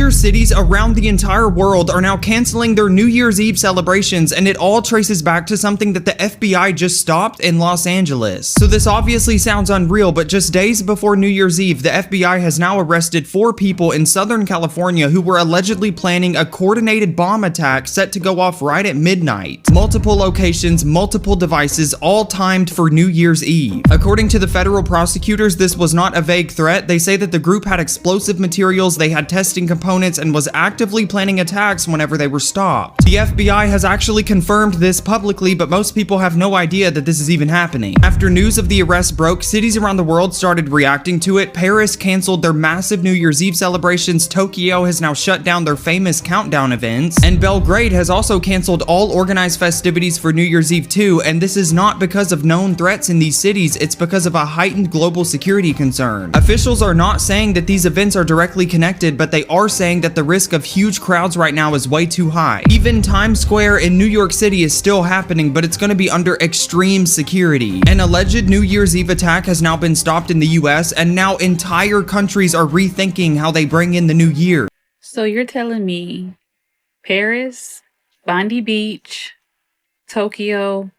Major cities around the entire world are now canceling their New Year's Eve celebrations, and it all traces back to something that the FBI just stopped in Los Angeles. So this obviously sounds unreal, but just days before New Year's Eve, the FBI has now arrested 4 people in Southern California who were allegedly planning a coordinated bomb attack set to go off right at midnight. Multiple locations, multiple devices, all timed for New Year's Eve. According to the federal prosecutors, this was not a vague threat. They say that the group had explosive materials, they had testing components, and was actively planning attacks whenever they were stopped. The FBI has actually confirmed this publicly, but most people have no idea that this is even happening. After news of the arrest broke, cities around the world started reacting to it. Paris canceled their massive New Year's Eve celebrations, Tokyo has now shut down their famous countdown events, and Belgrade has also canceled all organized festivities for New Year's Eve too, and this is not because of known threats in these cities, it's because of a heightened global security concern. Officials are not saying that these events are directly connected, but they are saying that the risk of huge crowds right now is way too high. Even Times Square in New York City is still happening, but it's going to be under extreme security. An alleged New Year's Eve attack has now been stopped in the US, and now entire countries are rethinking how they bring in the new year. So you're telling me Paris, Bondi Beach, Tokyo,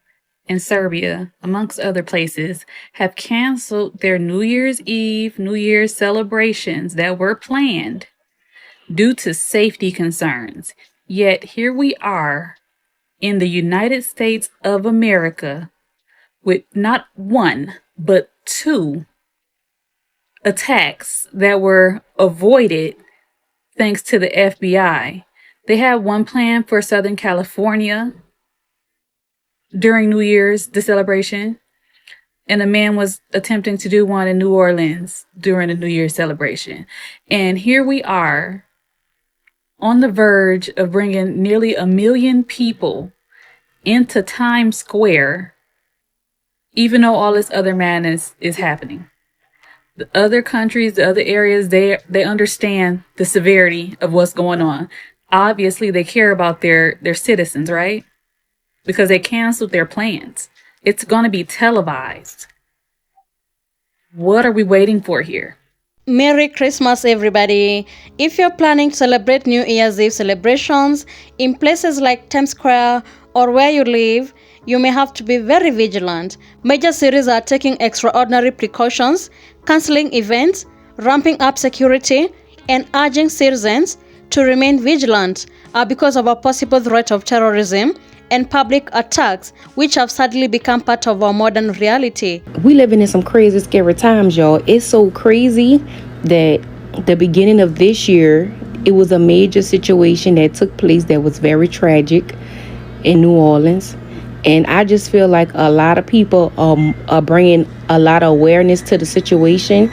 and Serbia, amongst other places, have canceled their New Year's Eve, New Year's celebrations that were planned due to safety concerns. Yet here we are in the United States of America with not one, but 2 attacks that were avoided thanks to the FBI. They had one planned for Southern California during New Year's, the celebration, and a man was attempting to do one in New Orleans during the New Year's celebration. And here we are on the verge of bringing nearly 1 million people into Times Square, even though all this other madness is happening. The other countries, the other areas, they understand the severity of what's going on. Obviously, they care about their citizens, right? Because they canceled their plans. It's going to be televised. What are we waiting for here? Merry Christmas, everybody. If you're planning to celebrate New Year's Eve celebrations in places like Times Square or where you live, you may have to be very vigilant. Major cities are taking extraordinary precautions, canceling events, ramping up security, and urging citizens to remain vigilant because of a possible threat of terrorism and public attacks, which have sadly become part of our modern reality. We living in some crazy, scary times, y'all. It's so crazy that the beginning of this year, it was a major situation that took place that was very tragic in New Orleans. And I just feel like a lot of people are bringing a lot of awareness to the situation.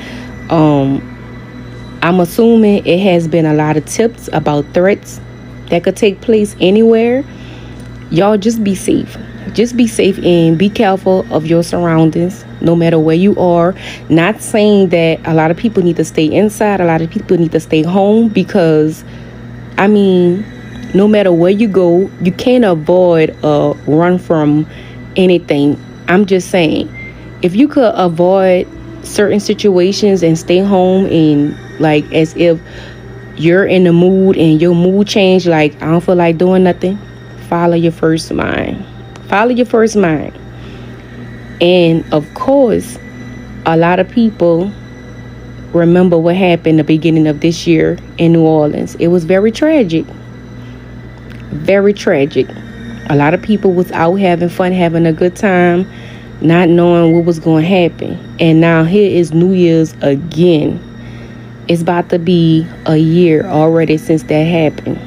I'm assuming it has been a lot of tips about threats that could take place anywhere. Y'all just be safe. Just be safe and be careful of your surroundings, no matter where you are. Not saying that a lot of people need to stay inside. A lot of people need to stay home because, I mean, no matter where you go, you can't avoid run from anything. I'm just saying, if you could avoid certain situations and stay home and like as if you're in the mood and your mood changed, like I don't feel like doing nothing, follow your first mind. Follow your first mind. And of course, a lot of people remember what happened the beginning of this year in New Orleans. It was very tragic. Very tragic. A lot of people was out having fun, having a good time, not knowing what was going to happen. And now here is New Year's again. It's about to be a year already since that happened.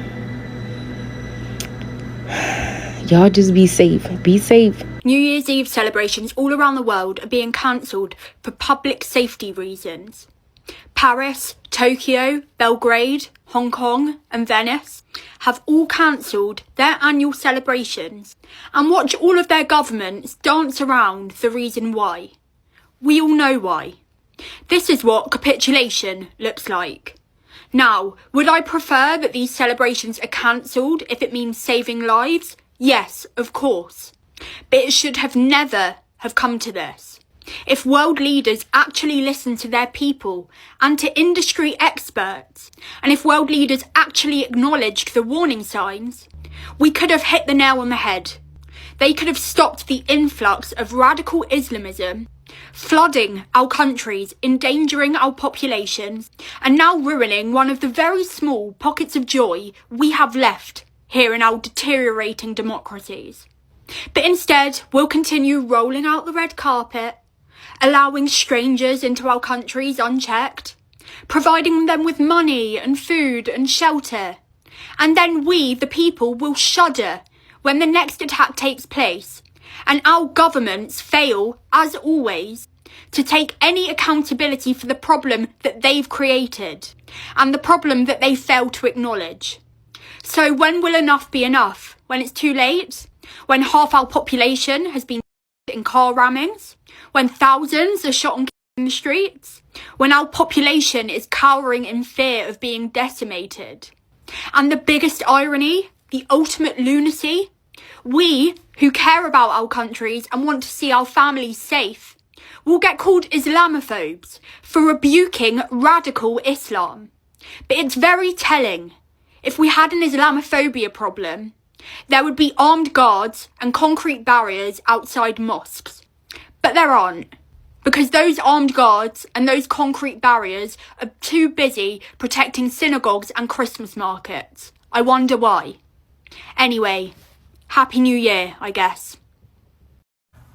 Y'all just be safe. Be safe. New Year's Eve celebrations all around the world are being cancelled for public safety reasons. Paris, Tokyo, Belgrade, Hong Kong and Venice have all cancelled their annual celebrations and watch all of their governments dance around the reason why. We all know why. This is what capitulation looks like. Now, would I prefer that these celebrations are cancelled if it means saving lives? Yes, of course. But it should have never have come to this. if world leaders actually listened to their people and to industry experts, and if world leaders actually acknowledged the warning signs, we could have hit the nail on the head. They could have stopped the influx of radical Islamism, flooding our countries, endangering our populations, and now ruining one of the very small pockets of joy we have left here in our deteriorating democracies. But instead, we'll continue rolling out the red carpet, allowing strangers into our countries unchecked, providing them with money and food and shelter. And then we, the people, will shudder when the next attack takes place, and our governments fail, as always, to take any accountability for the problem that they've created, and the problem that they fail to acknowledge. So when will enough be enough? When it's too late? When half our population has been in car rammings? When thousands are shot and killed in the streets? When our population is cowering in fear of being decimated? And the biggest irony, the ultimate lunacy, we who care about our countries and want to see our families safe will get called Islamophobes for rebuking radical Islam. But it's very telling. If we had an Islamophobia problem, there would be armed guards and concrete barriers outside mosques. But there aren't, because those armed guards and those concrete barriers are too busy protecting synagogues and Christmas markets. I wonder why. Anyway, Happy New Year, I guess.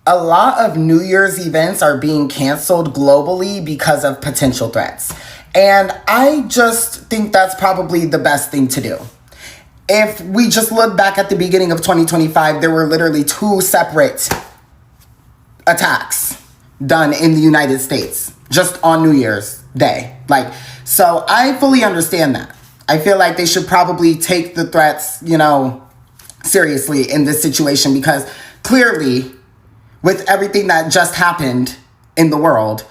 A lot of New Year's events are being canceled globally because of potential threats. And I just think that's probably the best thing to do. If we just look back at the beginning of 2025, there were literally 2 separate attacks done in the United States just on New Year's Day. So I fully understand that. I feel like they should probably take the threats, seriously in this situation, because clearly with everything that just happened in the world,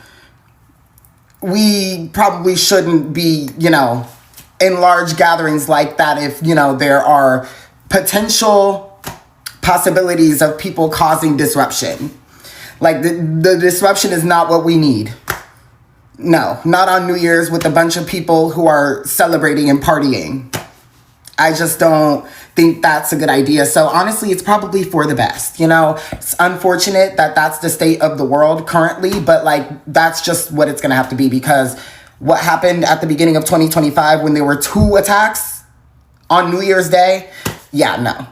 we probably shouldn't be, in large gatherings like that if, there are potential possibilities of people causing disruption. The disruption is not what we need. No, not on New Year's with a bunch of people who are celebrating and partying. I just don't think that's a good idea. So honestly, it's probably for the best. It's unfortunate that that's the state of the world currently, but that's just what it's going to have to be, because what happened at the beginning of 2025 when there were 2 attacks on New Year's Day, no.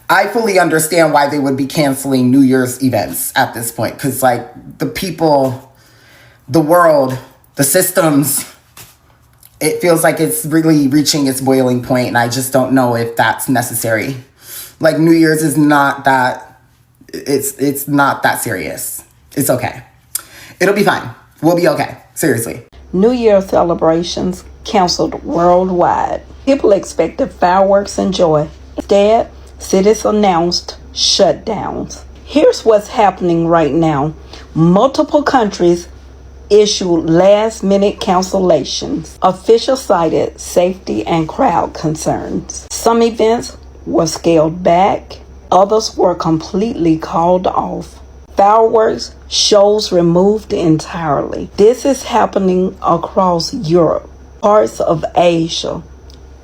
I fully understand why they would be canceling New Year's events at this point, because the people, the world, the systems, it feels like it's really reaching its boiling point, and I just don't know if that's necessary. New Year's is not that, it's not that serious. It's okay. It'll be fine. We'll be okay. Seriously. New Year celebrations canceled worldwide. People expected fireworks and joy. Instead, cities announced shutdowns. Here's what's happening right now. Multiple countries issued last-minute cancellations. Officials cited safety and crowd concerns. Some events were scaled back. Others were completely called off. Fireworks shows removed entirely. This is happening across Europe. Parts of Asia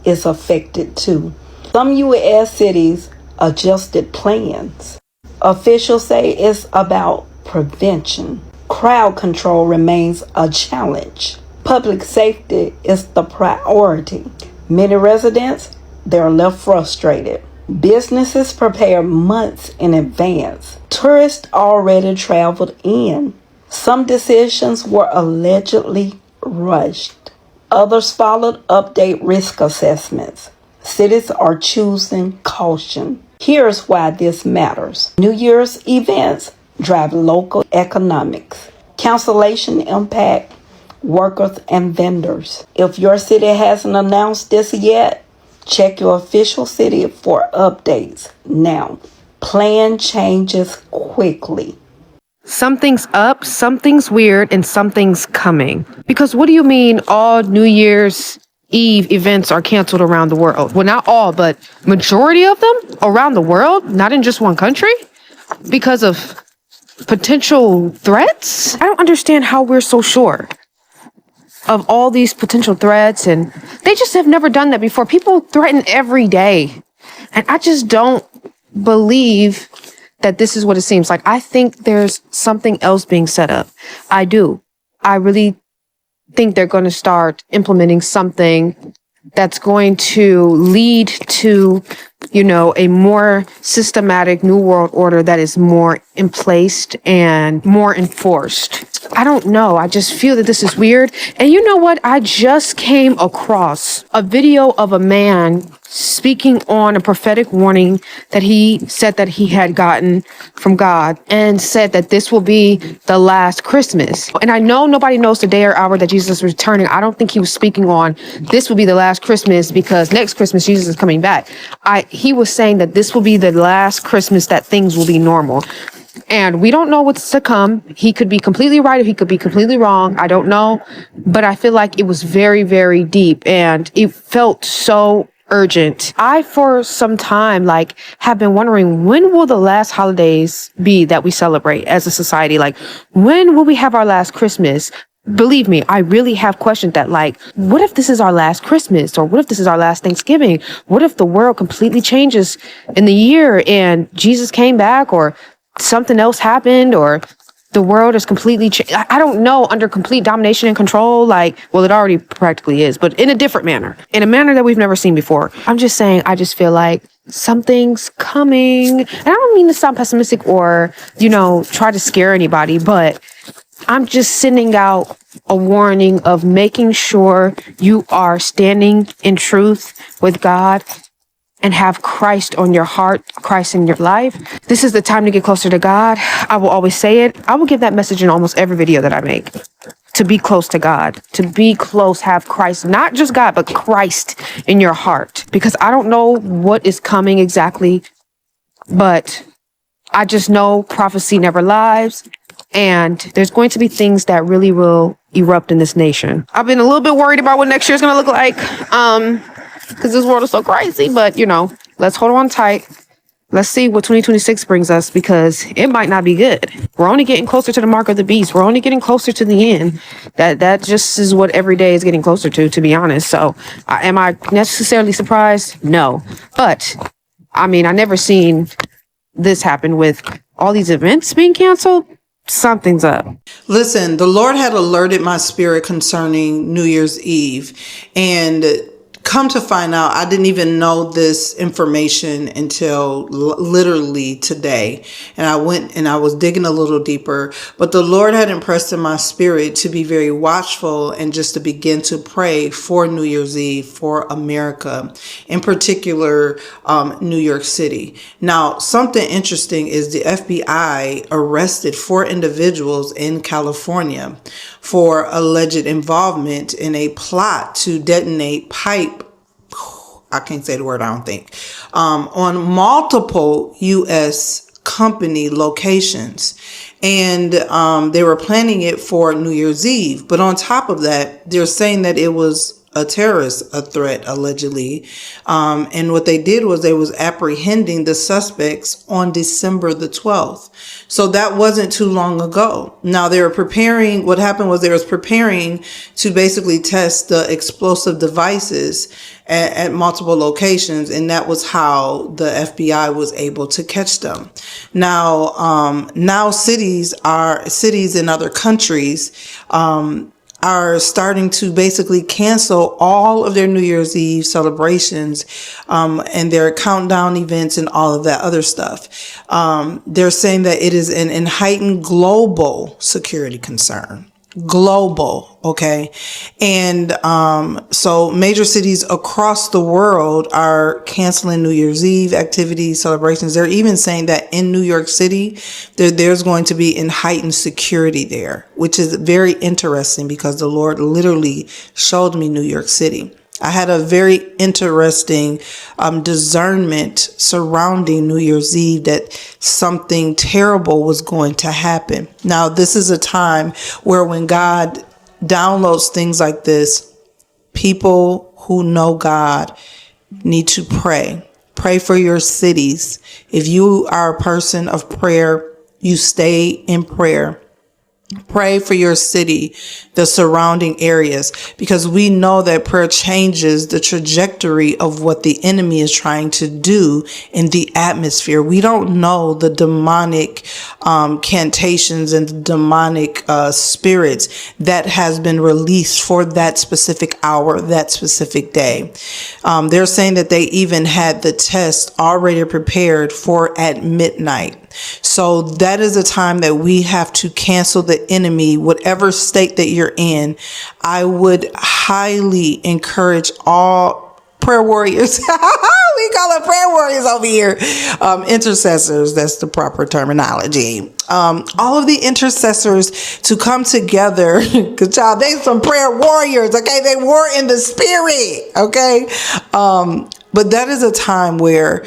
is affected too. Some U.S. cities adjusted plans. Officials say it's about prevention. Crowd control remains a challenge. Public safety is the priority. Many residents, they're left frustrated. Businesses prepare months in advance. Tourists already traveled in. Some decisions were allegedly rushed. Others followed update risk assessments. Cities are choosing caution. Here's why this matters. New Year's events drive local economics. Cancellation impact workers and vendors. If your city hasn't announced this yet, check your official city for updates now. Plan changes quickly. Something's up, something's weird, and something's coming. Because what do you mean all New Year's Eve events are canceled around the world? Well, not all, but majority of them around the world, not in just one country? Because of potential threats? I don't understand how we're so sure of all these potential threats, and they just have never done that before. People threaten every day, and I just don't believe that this is what it seems like. I think there's something else being set up. I do. I really think they're going to start implementing something that's going to lead to, a more systematic new world order that is more in place and more enforced. I don't know. I just feel that this is weird. And you know what? I just came across a video of a man speaking on a prophetic warning that he said that he had gotten from God, and said that this will be the last Christmas. And I know nobody knows the day or hour that Jesus is returning. I don't think he was speaking on this will be the last Christmas because next Christmas Jesus is coming back. He was saying that this will be the last Christmas that things will be normal. And we don't know what's to come. He could be completely right or he could be completely wrong. I don't know. But I feel like it was very, very deep, and it felt so urgent. I, for some time, have been wondering, when will the last holidays be that we celebrate as a society? When will we have our last Christmas? Believe me, I really have questioned that. What if this is our last Christmas? Or what if this is our last Thanksgiving? What if the world completely changes in the year and Jesus came back, or something else happened, or the world is completely I don't know, under complete domination and control? It already practically is, but in a different manner, in a manner that we've never seen before. I'm just saying, I just feel like something's coming. And I don't mean to sound pessimistic or, try to scare anybody, but I'm just sending out a warning of making sure you are standing in truth with God and have Christ on your heart, Christ in your life. This is the time to get closer to God. I will always say it. I will give that message in almost every video that I make. To be close to God, to be close, have Christ, not just God, but Christ in your heart. Because I don't know what is coming exactly, but I just know prophecy never lies. And there's going to be things that really will erupt in this nation. I've been a little bit worried about what next year's going to look like. Because this world is so crazy, but let's hold on tight. Let's see what 2026 brings us, because it might not be good. We're only getting closer to the mark of the beast. We're only getting closer to the end. That just is what every day is getting closer to be honest. So am I necessarily surprised? No. But I never seen this happen with all these events being canceled. Something's up. Listen, the Lord had alerted my spirit concerning New Year's Eve, and come to find out, I didn't even know this information until literally today. And I went and I was digging a little deeper, but the Lord had impressed in my spirit to be very watchful and just to begin to pray for New Year's Eve for America, in particular, New York City. Now, something interesting is the FBI arrested 4 individuals in California for alleged involvement in a plot to detonate I can't say the word, I don't think, on multiple U.S. company locations. And they were planning it for New Year's Eve. But on top of that, they're saying that it was a threat, allegedly. And what they did was they was apprehending the suspects on December the 12th. So that wasn't too long ago. Now they were preparing, what happened was they was preparing to basically test the explosive devices at multiple locations. And that was how the FBI was able to catch them. Now cities in other countries, are starting to basically cancel all of their New Year's Eve celebrations, and their countdown events and all of that other stuff. They're saying that it is an heightened global security concern. Global, okay? And so major cities across the world are canceling New Year's Eve activities, celebrations. They're even saying that in New York City, there's going to be in heightened security there, which is very interesting because the Lord literally showed me New York City. I had a very interesting discernment surrounding New Year's Eve that something terrible was going to happen. Now, this is a time where when God downloads things like this, people who know God need to pray. Pray for your cities. If you are a person of prayer, you stay in prayer. Pray for your city, the surrounding areas, because we know that prayer changes the trajectory of what the enemy is trying to do in the atmosphere. We don't know the demonic cantations and the demonic spirits that has been released for that specific hour, that specific day. They're saying that they even had the test already prepared for at midnight. So that is a time that we have to cancel the enemy, whatever state that you're in. I would highly encourage all prayer warriors. We call them prayer warriors over here. Intercessors, that's the proper terminology. All of the intercessors to come together, because y'all, they some prayer warriors, okay? They war in the spirit, okay? But that is a time where,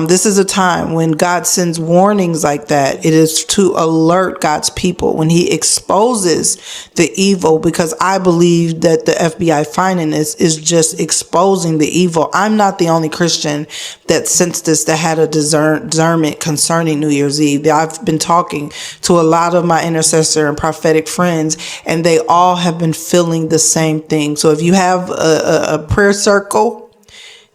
this is a time when God sends warnings like that. It is to alert God's people when he exposes the evil, because I believe that the FBI finding this is just exposing the evil. I'm not the only Christian that sensed this, that had a discernment concerning New Year's Eve. I've been talking to a lot of my intercessor and prophetic friends, and they all have been feeling the same thing. So if you have a prayer circle,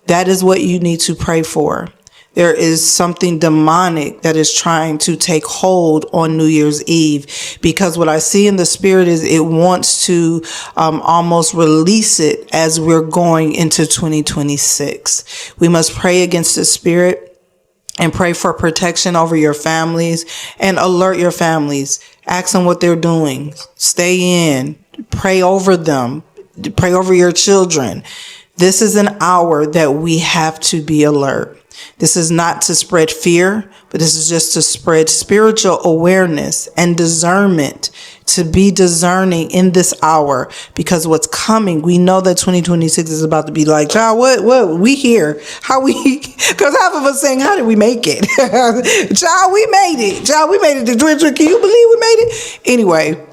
that is what you need to pray for. There is something demonic that is trying to take hold on New Year's Eve, because what I see in the spirit is it wants to almost release it as we're going into 2026. We must pray against the spirit and pray for protection over your families and alert your families. Ask them what they're doing. Stay in. Pray over them. Pray over your children. This is an hour that we have to be alert. This is not to spread fear, but this is just to spread spiritual awareness and discernment, to be discerning in this hour, because what's coming, we know that 2026 is about to be like, child, what we here? How we, because half of us saying, how did we make it? Child, we made it. Child, we made it to 2020. Can you believe we made it? Anyway,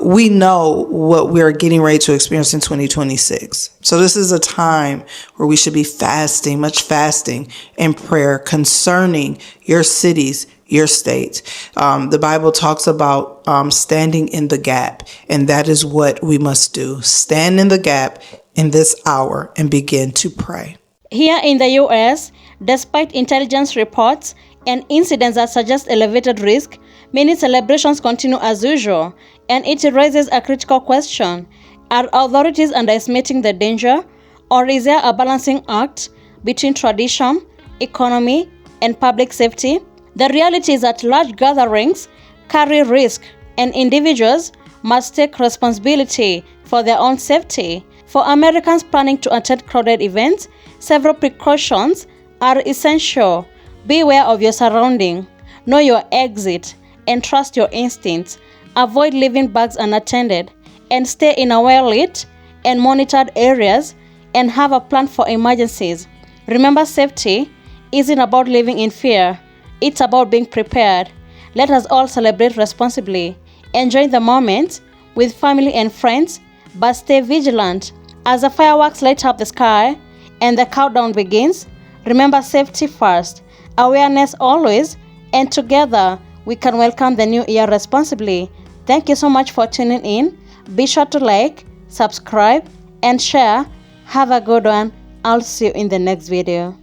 we know what we're getting ready to experience in 2026. So this is a time where we should be fasting, much fasting and prayer concerning your cities, your states. The Bible talks about standing in the gap, and that is what we must do. Stand in the gap in this hour and begin to pray. Here in the US, despite intelligence reports and incidents that suggest elevated risk, many celebrations continue as usual, and it raises a critical question. Are authorities underestimating the danger, or is there a balancing act between tradition, economy, and public safety? The reality is that large gatherings carry risk, and individuals must take responsibility for their own safety. For Americans planning to attend crowded events, several precautions are essential. Beware of your surroundings, know your exit, and trust your instincts. Avoid leaving bags unattended, and stay in a well-lit and monitored areas, and have a plan for emergencies. Remember, safety isn't about living in fear. It's about being prepared. Let us all celebrate responsibly. Enjoy the moment with family and friends, but stay vigilant. As the fireworks light up the sky and the countdown begins, remember safety first, awareness always, and together we can welcome the new year responsibly. Thank you so much for tuning in. Be sure to like, subscribe, and share. Have a good one. I'll see you in the next video.